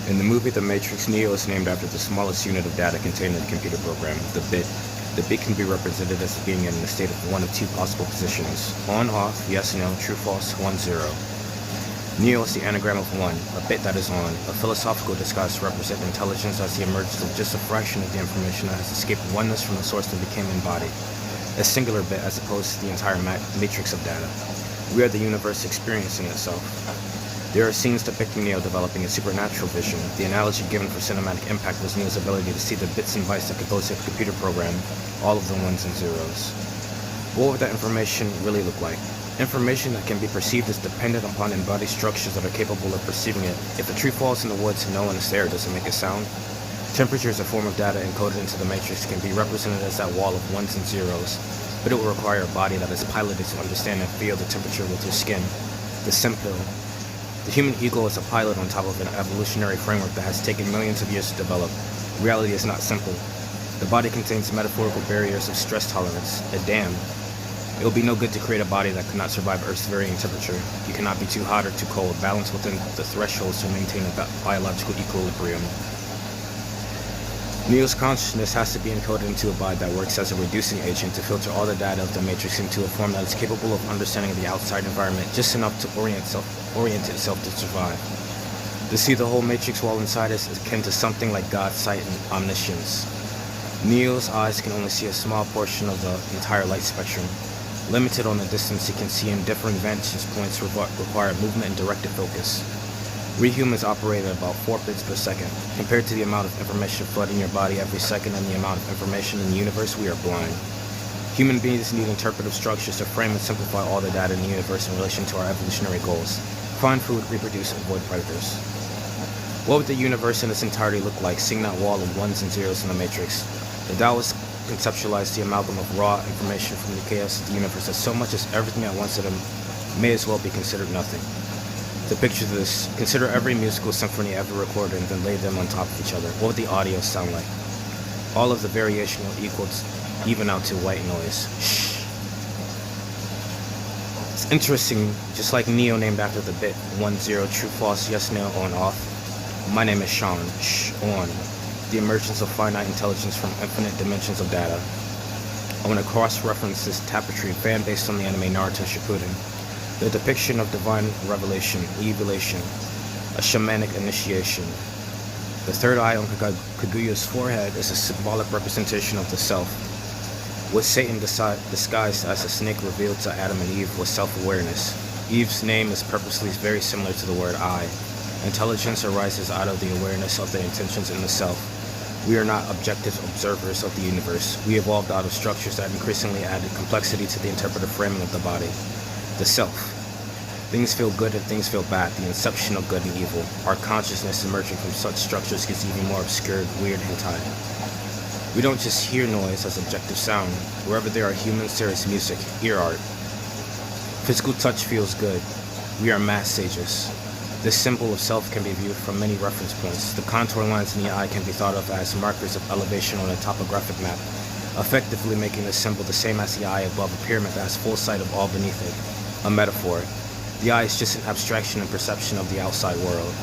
In the movie The Matrix, Neo is named after the smallest unit of data contained in the computer program, the bit. The bit can be represented as being in a state of one of two possible positions: on, off, yes, no, true, false, 1, 0. Neo is the anagram of 1, a bit that is on, a philosophical disguise to represent intelligence as the emergence of just a fraction of the information that has escaped oneness from the source and became embodied. A singular bit as opposed to the entire matrix of data. We are the universe experiencing itself. There are scenes depicting Neo developing a supernatural vision. The analogy given for cinematic impact was Neo's ability to see the bits and bytes that compose a computer program, all of the ones and zeros. What would that information really look like? Information that can be perceived is dependent upon embodied structures that are capable of perceiving it. If a tree falls in the woods and no one is there, does it make a sound? Temperature is a form of data encoded into the matrix, can be represented as that wall of ones and zeros, but it will require a body that is piloted to understand and feel the temperature with your skin. The simple. The human ego is a pilot on top of an evolutionary framework that has taken millions of years to develop. Reality is not simple. The body contains metaphorical barriers of stress tolerance, a dam. It will be no good to create a body that cannot survive Earth's varying temperature. You cannot be too hot or too cold, balanced within the thresholds to maintain a biological equilibrium. Neo's consciousness has to be encoded into a body that works as a reducing agent to filter all the data of the matrix into a form that is capable of understanding the outside environment just enough to orient itself to survive. To see the whole matrix wall inside us is akin to something like God's sight and omniscience. Neo's eyes can only see a small portion of the entire light spectrum. Limited on the distance he can see in differing vantage points require movement and directed focus. We humans operate at about 4 bits per second. Compared to the amount of information flooding your body every second and the amount of information in the universe, we are blind. Human beings need interpretive structures to frame and simplify all the data in the universe in relation to our evolutionary goals. Find food, reproduce, avoid predators. What would the universe in its entirety look like, seeing that wall of ones and zeros in the matrix? The Taoists conceptualized the amalgam of raw information from the chaos of the universe as so much as everything at once may as well be considered nothing. To picture this, consider every musical symphony ever recorded and then lay them on top of each other. What would the audio sound like? All of the variation will even out to white noise. Shh. It's interesting, just like Neo named after the bit 1, 0, true, false, yes, no, on, off. My name is Sean, shh, on. The emergence of finite intelligence from infinite dimensions of data. I want to cross-reference this tapestry fan based on the anime Naruto Shippuden. The depiction of divine revelation, Rev-Eve-Elation, a shamanic initiation. The third eye on Kaguya's forehead is a symbolic representation of the self. What Satan disguised as a snake revealed to Adam and Eve was self-awareness. Eve's name is purposely very similar to the word I. Intelligence arises out of the awareness of the intentions in the self. We are not objective observers of the universe. We evolved out of structures that increasingly added complexity to the interpretive framing of the body. The self. Things feel good and things feel bad, the inception of good and evil. Our consciousness emerging from such structures gets even more obscured, weird, and tied. We don't just hear noise as objective sound. Wherever there are humans, there is music, ear art. Physical touch feels good. We are mass sages. This symbol of self can be viewed from many reference points. The contour lines in the eye can be thought of as markers of elevation on a topographic map, effectively making this symbol the same as the eye above a pyramid that has full sight of all beneath it. A metaphor. The eye is just an abstraction and perception of the outside world.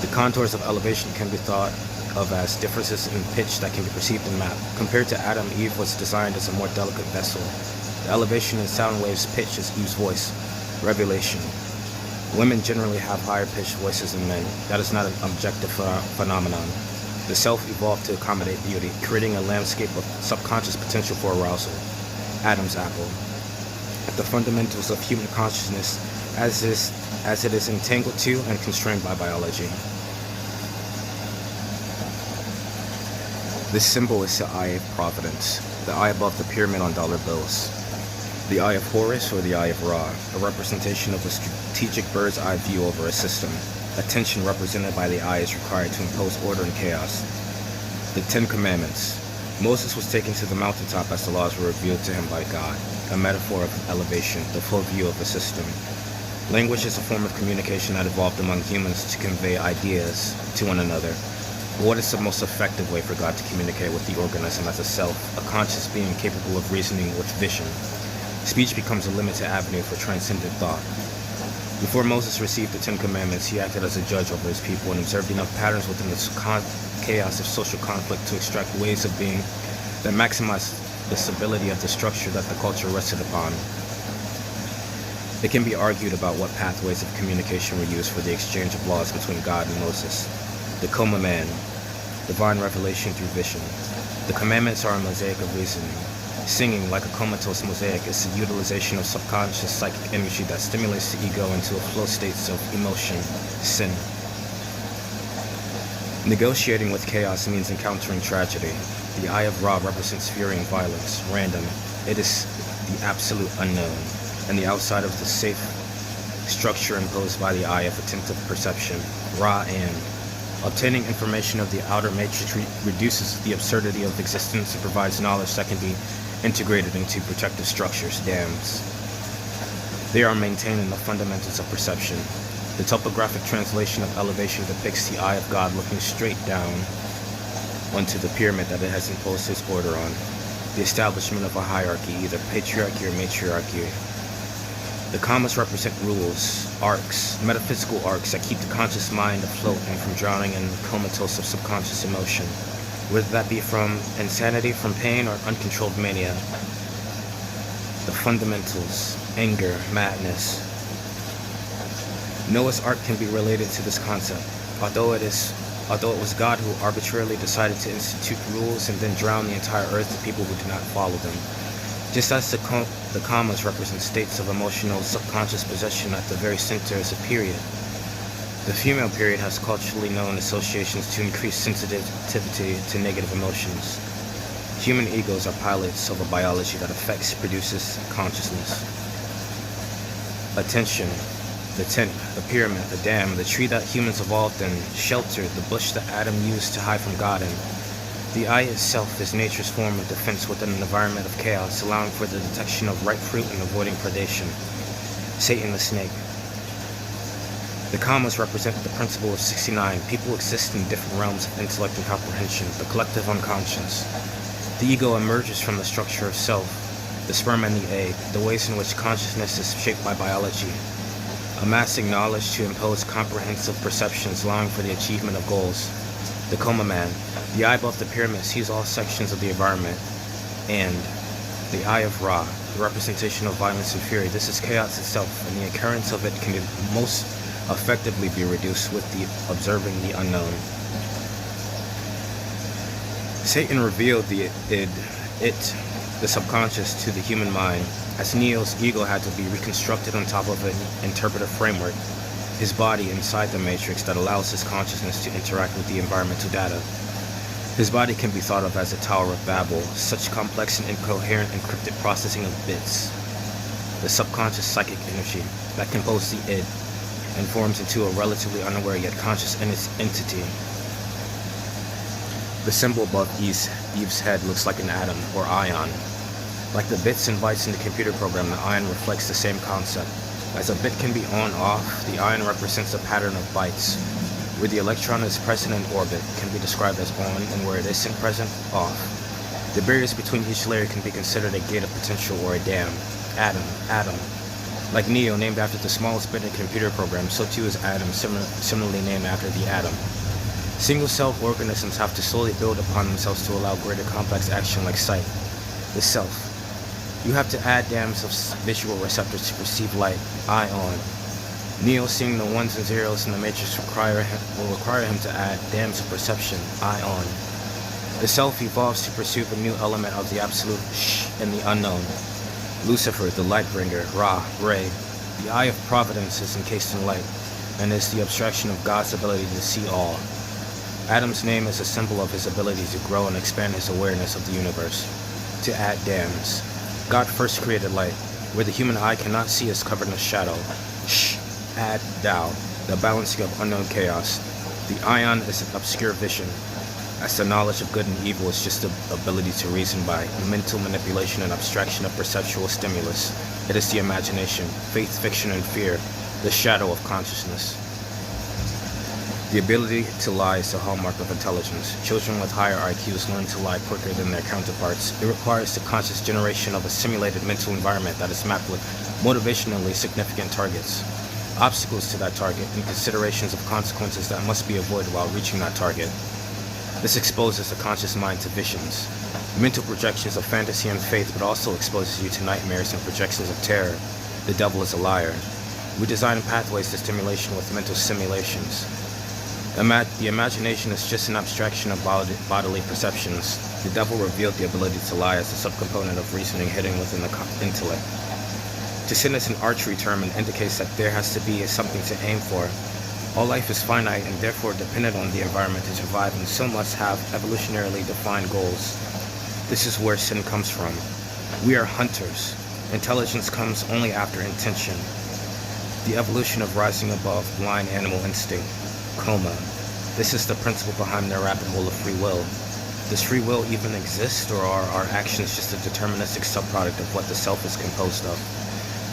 The contours of elevation can be thought of as differences in pitch that can be perceived in map. Compared to Adam, Eve was designed as a more delicate vessel. The elevation in sound waves pitch is Eve's voice. Revelation. Women generally have higher pitched voices than men. That is not an objective phenomenon. The self evolved to accommodate beauty, creating a landscape of subconscious potential for arousal. Adam's apple. At the fundamentals of human consciousness, as it is entangled to and constrained by biology. This symbol is the eye of providence, the eye above the pyramid on dollar bills. The eye of Horus or the eye of Ra, a representation of a strategic bird's eye view over a system. Attention represented by the eye is required to impose order and chaos. The 10 Commandments. Moses was taken to the mountaintop as the laws were revealed to him by God, a metaphor of elevation, the full view of a system. Language is a form of communication that evolved among humans to convey ideas to one another. But what is the most effective way for God to communicate with the organism as a self, a conscious being capable of reasoning with vision? Speech becomes a limited avenue for transcendent thought. Before Moses received the Ten Commandments, he acted as a judge over his people and observed enough patterns within the chaos of social conflict to extract ways of being that maximize the stability of the structure that the culture rested upon. It can be argued about what pathways of communication were used for the exchange of laws between God and Moses. The coma man, divine revelation through vision. The commandments are a mosaic of reasoning. Singing, like a comatose mosaic, is the utilization of subconscious psychic energy that stimulates the ego into a flow state of emotion, sin. Negotiating with chaos means encountering tragedy. The eye of Ra represents fury and violence, random. It is the absolute unknown, and the outside of the safe structure imposed by the eye of attentive perception, Ra and. Obtaining information of the outer matrix reduces the absurdity of existence and provides knowledge that can be integrated into protective structures, dams. They are maintaining the fundamentals of perception. The topographic translation of elevation depicts the eye of God looking straight down onto the pyramid that it has imposed its order on. The establishment of a hierarchy, either patriarchy or matriarchy. The commas represent rules, arcs, metaphysical arcs that keep the conscious mind afloat and from drowning in the comatose of subconscious emotion, whether that be from insanity, from pain, or uncontrolled mania. The fundamentals, anger, madness. Noah's Ark can be related to this concept, although it was God who arbitrarily decided to institute rules and then drown the entire earth to people who did not follow them. Just as the commas represent states of emotional subconscious possession at the very center is a period. The female period has culturally known associations to increase sensitivity to negative emotions. Human egos are pilots of a biology that affects, produces consciousness. Attention, the tent, the pyramid, the dam, the tree that humans evolved in, shelter, the bush that Adam used to hide from God in. The eye itself is nature's form of defense within an environment of chaos, allowing for the detection of ripe fruit and avoiding predation. Satan the snake. The commas represent the principle of 69. People exist in different realms of intellect and comprehension, the collective unconscious. The ego emerges from the structure of self, the sperm and the egg, the ways in which consciousness is shaped by biology. Amassing knowledge to impose comprehensive perceptions, allowing for the achievement of goals. The coma man. The eye above the pyramid sees all sections of the environment. And the eye of Ra, the representation of violence and fury. This is chaos itself, and the occurrence of it can most effectively be reduced with the observing the unknown. Satan revealed the subconscious, to the human mind, as Neo's ego had to be reconstructed on top of an interpretive framework, his body inside the matrix that allows his consciousness to interact with the environmental data. His body can be thought of as a Tower of Babel, such complex and incoherent encrypted processing of bits. The subconscious psychic energy that composes the id and forms into a relatively unaware yet conscious entity. The symbol above Eve's head looks like an atom or ion. Like the bits and bytes in the computer program, the ion reflects the same concept. As a bit can be on-off, the ion represents a pattern of bytes. Where the electron is present in orbit can be described as on, and where it isn't present, off. The barriers between each layer can be considered a gate of potential or a dam. Atom. Like Neo, named after the smallest bit in a computer program, so too is Atom, similarly named after the atom. Single-celled organisms have to slowly build upon themselves to allow greater complex action like sight. The self. You have to add dams of visual receptors to perceive light, ion. Neo, seeing the ones and zeros in the matrix will require him to add dams of perception, ion. The self evolves to pursue the new element of the absolute, and the unknown. Lucifer, the light bringer, Ra, ray. The eye of providence is encased in light, and is the abstraction of God's ability to see all. Adam's name is a symbol of his ability to grow and expand his awareness of the universe. To add dams. God first created light. Where the human eye cannot see is covered in a shadow. Add Tao, the balancing of unknown chaos. The ion is an obscure vision, as the knowledge of good and evil is just the ability to reason by mental manipulation and abstraction of perceptual stimulus. It is the imagination, faith, fiction, and fear, the shadow of consciousness. The ability to lie is the hallmark of intelligence. Children with higher IQs learn to lie quicker than their counterparts. It requires the conscious generation of a simulated mental environment that is mapped with motivationally significant targets. obstacles to that target, and considerations of consequences that must be avoided while reaching that target. This exposes the conscious mind to visions, mental projections of fantasy and faith, but also exposes you to nightmares and projections of terror. The devil is a liar. We design pathways to stimulation with mental simulations. The imagination is just an abstraction of bodily perceptions. The devil revealed the ability to lie as a subcomponent of reasoning hidden within the intellect. To sin is an archery term and indicates that there has to be something to aim for. All life is finite and therefore dependent on the environment to survive, and so must have evolutionarily defined goals. This is where sin comes from. We are hunters. Intelligence comes only after intention. The evolution of rising above blind animal instinct. Coma. This is the principle behind the rabbit hole of free will. Does free will even exist, or are our actions just a deterministic subproduct of what the self is composed of?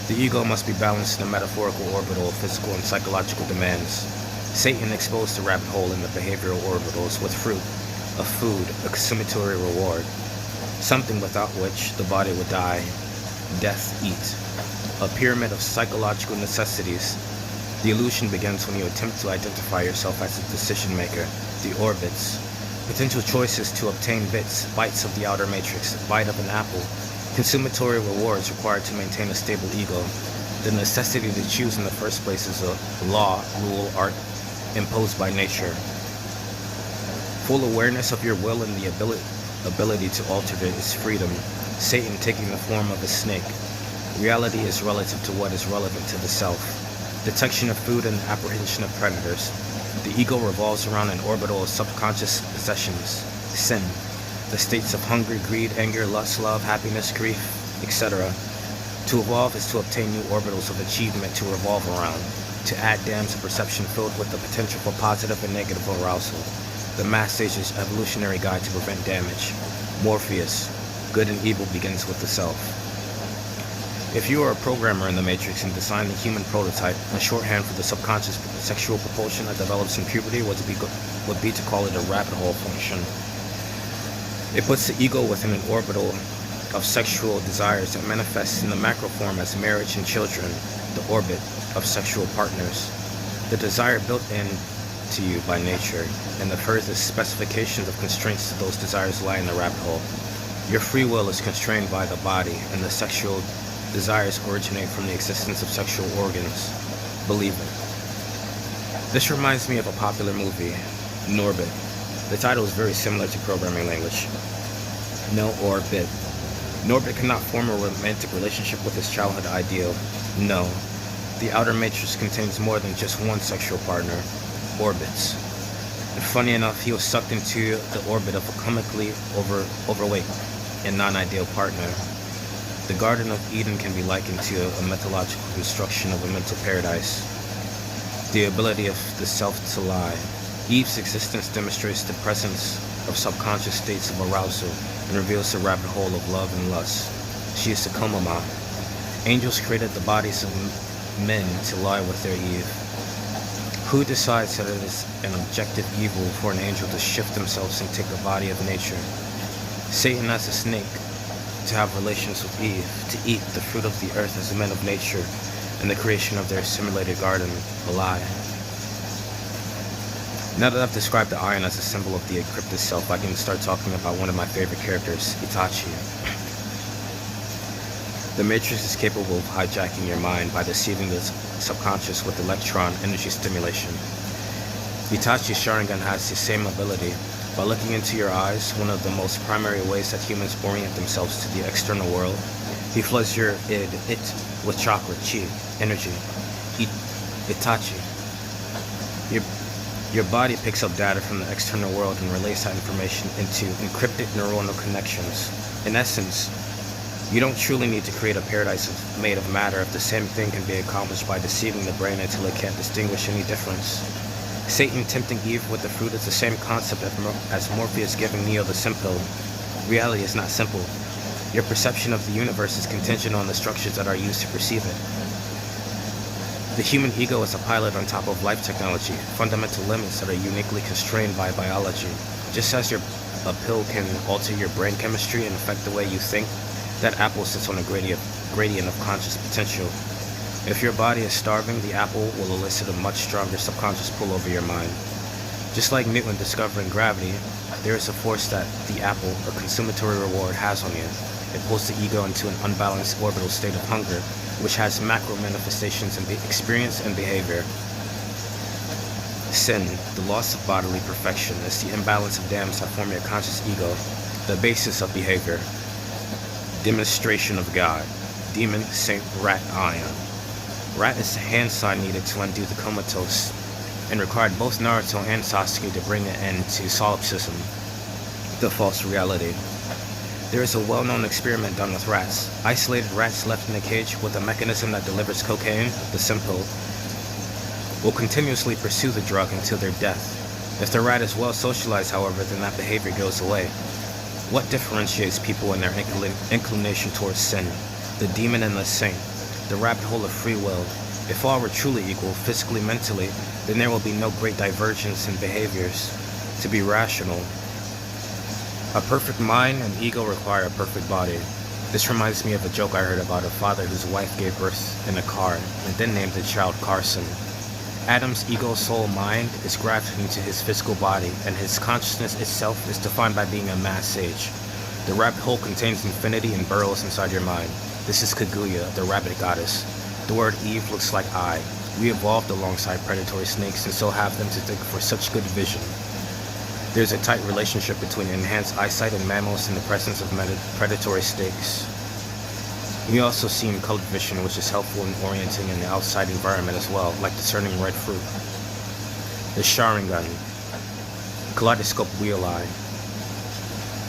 The ego must be balanced in the metaphorical orbital of physical and psychological demands. Satan exposed the rabbit hole in the behavioral orbitals with fruit, a food, a consummatory reward, something without which the body would die. Death, eat. A pyramid of psychological necessities. The illusion begins when you attempt to identify yourself as a decision maker. The orbits. Potential choices to obtain bits, bytes of the outer matrix, bite of an apple. Consummatory rewards required to maintain a stable ego. The necessity to choose in the first place is a law, rule, art imposed by nature. Full awareness of your will and the ability to alter it is freedom. Satan taking the form of a snake. Reality is relative to what is relevant to the self. Detection of food and apprehension of predators. The ego revolves around an orbital of subconscious possessions. Sin. The states of hunger, greed, anger, lust, love, happiness, grief, etc. To evolve is to obtain new orbitals of achievement to revolve around. To add dams of perception filled with the potential for positive and negative arousal. The Mass Sage's evolutionary guide to prevent damage. Morpheus. Good and evil begins with the self. If you are a programmer in the Matrix and design the human prototype, a shorthand for the subconscious sexual propulsion that develops in puberty would be to call it a rabbit hole function. It puts the ego within an orbital of sexual desires that manifests in the macro form as marriage and children, the orbit of sexual partners. The desire built into you by nature, and the furthest specifications of constraints to those desires lie in the rabbit hole. Your free will is constrained by the body, and the sexual desires originate from the existence of sexual organs. Believe it. This reminds me of a popular movie, Norbit. The title is very similar to programming language. No orbit. Norbit cannot form a romantic relationship with his childhood ideal. No. The outer matrix contains more than just one sexual partner. Orbits. And funny enough, he was sucked into the orbit of a comically overweight and non-ideal partner. The Garden of Eden can be likened to a mythological construction of a mental paradise. The ability of the self to lie. Eve's existence demonstrates the presence of subconscious states of arousal and reveals the rabbit hole of love and lust. She is the coma. Angels created the bodies of men to lie with their Eve. Who decides that it is an objective evil for an angel to shift themselves and take the body of nature? Satan as a snake, to have relations with Eve, to eat the fruit of the earth as men of nature, and the creation of their simulated garden, a lie. Now that I've described the iron as a symbol of the encrypted self, I can start talking about one of my favorite characters, Itachi. The Matrix is capable of hijacking your mind by deceiving the subconscious with electron energy stimulation. Itachi's Sharingan has the same ability. By looking into your eyes, one of the most primary ways that humans orient themselves to the external world, he floods your it with chakra, chi, energy. Itachi. Your body picks up data from the external world and relays that information into encrypted neuronal connections. In essence, you don't truly need to create a paradise made of matter if the same thing can be accomplished by deceiving the brain until it can't distinguish any difference. Satan tempting Eve with the fruit is the same concept as Morpheus giving Neo the simple. Reality is not simple. Your perception of the universe is contingent on the structures that are used to perceive it. The human ego is a pilot on top of life technology, fundamental limits that are uniquely constrained by biology. Just as a pill can alter your brain chemistry and affect the way you think, that apple sits on a gradient of conscious potential. If your body is starving, the apple will elicit a much stronger subconscious pull over your mind. Just like Newton discovering gravity, there is a force that the apple, a consummatory reward, has on you. It pulls the ego into an unbalanced orbital state of hunger, which has macro manifestations in experience and behavior. Sin, the loss of bodily perfection, is the imbalance of dams that form your conscious ego, the basis of behavior. Demonstration of God. Demon, Saint, Rat, Ion. Rat is the hand sign needed to undo the comatose, and required both Naruto and Sasuke to bring an end to solipsism, the false reality. There is a well-known experiment done with rats. Isolated rats left in a cage with a mechanism that delivers cocaine, the simple, will continuously pursue the drug until their death. If the rat is well socialized, however, then that behavior goes away. What differentiates people in their inclination towards sin? The demon and the saint, the rabbit hole of free will. If all were truly equal, physically, mentally, then there will be no great divergence in behaviors. To be rational, a perfect mind and ego require a perfect body. This reminds me of a joke I heard about a father whose wife gave birth in a car and then named the child Carson. Adam's ego, soul, mind is grafted into his physical body, and his consciousness itself is defined by being a mass sage. The rabbit hole contains infinity and burrows inside your mind. This is Kaguya, the rabbit goddess. The word Eve looks like I. We evolved alongside predatory snakes and so have them to think for such good vision. There's a tight relationship between enhanced eyesight and mammals in the presence of predatory snakes. We also see colored vision, which is helpful in orienting in the outside environment as well, like discerning red fruit. The Sharingan, kaleidoscope wheel eye.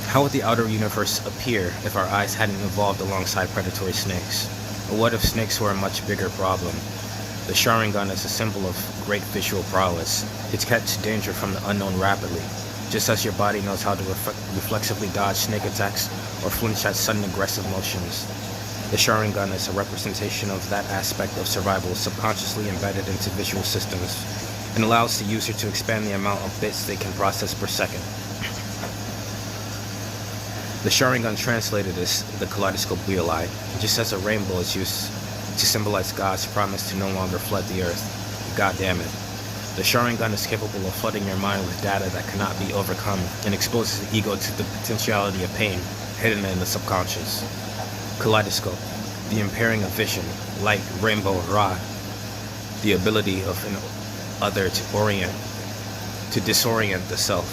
How would the outer universe appear if our eyes hadn't evolved alongside predatory snakes? Or what if snakes were a much bigger problem? The Sharingan is a symbol of great visual prowess. It catches danger from the unknown rapidly, just as your body knows how to reflexively dodge snake attacks or flinch at sudden aggressive motions. The Sharingan is a representation of that aspect of survival subconsciously embedded into visual systems, and allows the user to expand the amount of bits they can process per second. The Sharingan translated is the kaleidoscope wheel eye, just as a rainbow is used to symbolize God's promise to no longer flood the earth. Goddammit. The Sharingan is capable of flooding your mind with data that cannot be overcome and exposes the ego to the potentiality of pain hidden in the subconscious. Kaleidoscope, the impairing of vision, light, rainbow, Ra, the ability of an other to disorient the self,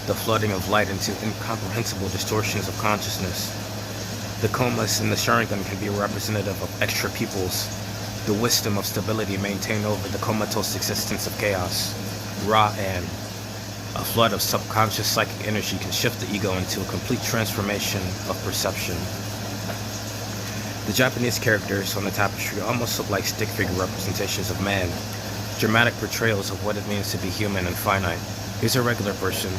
the flooding of light into incomprehensible distortions of consciousness. The comas in the Sharingan can be representative of extra peoples, the wisdom of stability maintained over the comatose existence of chaos. Ra-an, a flood of subconscious psychic energy can shift the ego into a complete transformation of perception. The Japanese characters on the tapestry almost look like stick figure representations of man, dramatic portrayals of what it means to be human and finite. Here's a regular person.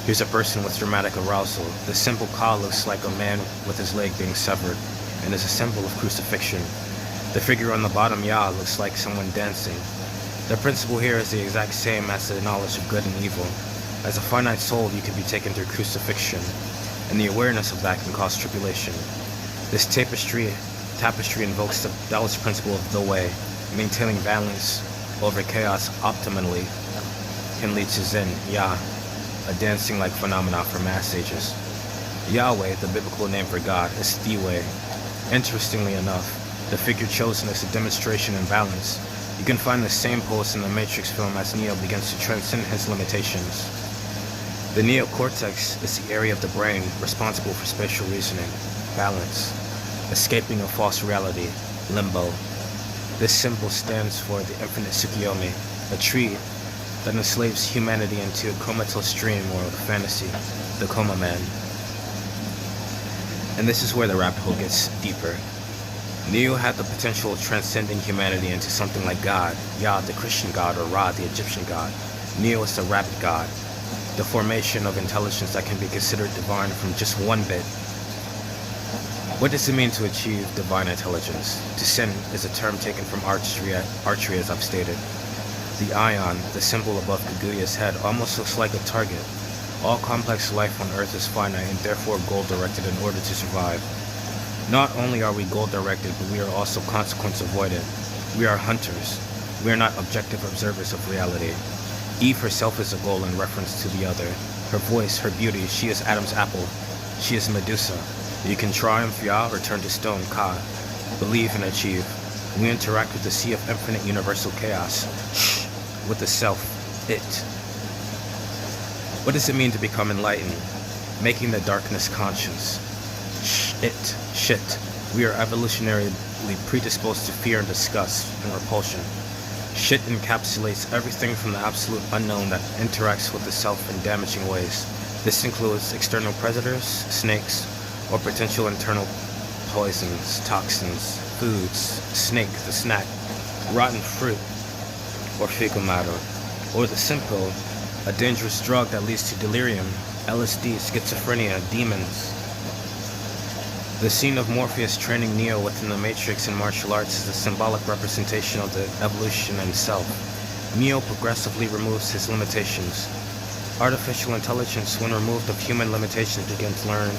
Here's a person with dramatic arousal. The simple ka looks like a man with his leg being severed and is a symbol of crucifixion. The figure on the bottom, Ya, looks like someone dancing. The principle here is the exact same as the knowledge of good and evil. As a finite soul, you can be taken through crucifixion, and the awareness of that can cause tribulation. This tapestry invokes the Taoist principle of the way. Maintaining balance over chaos optimally can lead to Zen, Ya, a dancing-like phenomena for mass sages. Yahweh, the biblical name for God, is the way. Interestingly enough, the figure chosen is a demonstration in balance. You can find the same pose in the Matrix film as Neo begins to transcend his limitations. The neocortex is the area of the brain responsible for spatial reasoning, balance, escaping a false reality, limbo. This symbol stands for the infinite Tsukiyomi, a tree that enslaves humanity into a comatose dream world of fantasy, the Coma Man. And this is where the rabbit hole gets deeper. Neo had the potential of transcending humanity into something like God, Yah the Christian God, or Ra the Egyptian God. Neo is the rabbit god, the formation of intelligence that can be considered divine from just one bit. What does it mean to achieve divine intelligence? To sin is a term taken from archery as I've stated. The ion, the symbol above Kaguya's head, almost looks like a target. All complex life on Earth is finite and therefore goal-directed in order to survive. Not only are we goal-directed, but we are also consequence-avoidant. We are hunters. We are not objective observers of reality. Eve herself is a goal in reference to the other. Her voice, her beauty, she is Adam's apple. She is Medusa. You can triumph, Yah, or turn to stone, Ka. Believe and achieve. We interact with the sea of infinite universal chaos. With the self, it. What does it mean to become enlightened? Making the darkness conscious. Shit. We are evolutionarily predisposed to fear and disgust and repulsion. Shit encapsulates everything from the absolute unknown that interacts with the self in damaging ways. This includes external predators, snakes, or potential internal poisons, toxins, foods, snake, the snack, rotten fruit, or fecal matter, or the simple, a dangerous drug that leads to delirium, LSD, schizophrenia, demons. The scene of Morpheus training Neo within the Matrix in martial arts is a symbolic representation of the evolution in self. Neo progressively removes his limitations. Artificial intelligence, when removed of human limitations, begins to learn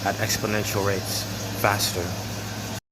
at exponential rates, faster.